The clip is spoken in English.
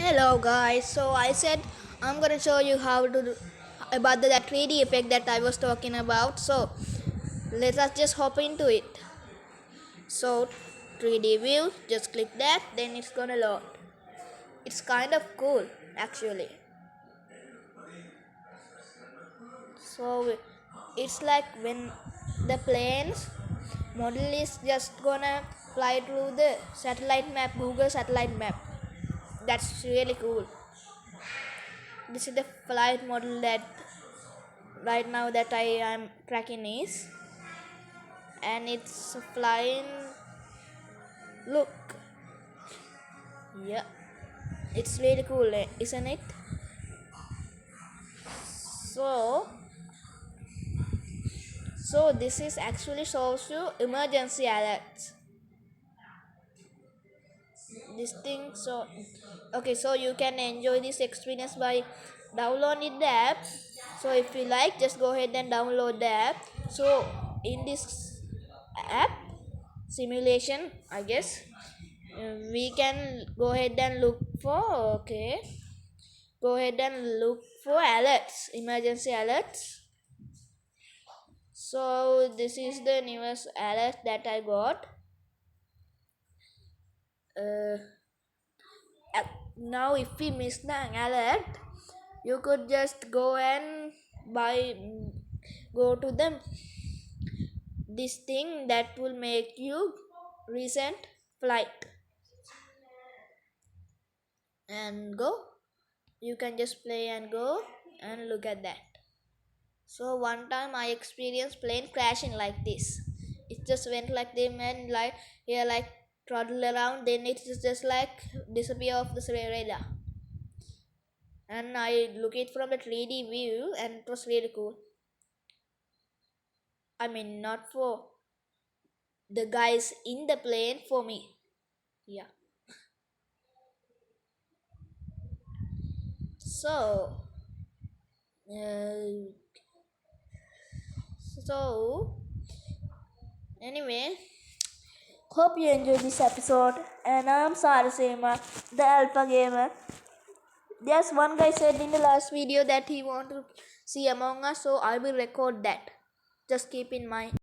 Hello guys, so I said I'm gonna show you how to do about that 3D effect that I was talking about. So let us just hop into it. So 3D view, just click that, then it's gonna load. It's kind of cool actually. So it's like when the plane's model is just gonna fly through the satellite map, Google satellite map. That's really cool. This is the flight model that right now that I am tracking is, and it's flying. Look, yeah, it's really cool, isn't it? So, so this is actually shows you emergency alerts. This thing, so okay, so you can enjoy this experience by downloading the app. So if you like, just go ahead and download the app. So in this app simulation, I guess we can go ahead and look for, okay, go ahead and look for alerts, emergency alerts. So this is the newest alert that I got. uh, Now if we miss the alert, you could just go and buy, go to the this thing that will make you recent flight and go. You can just play and go and look at that. So one time I experienced plane crashing like this. It just went like them and like here like toddle around, then it just like disappear off the radar. And I look it from the 3D view and it was really cool. I mean, not for the guys in the plane, for me. Yeah. So, uh, so anyway, hope you enjoyed this episode. And I'm Sarasema, the Alpha Gamer. There's one guy said in the last video that he want to see Among Us, so I will record that. Just keep in mind.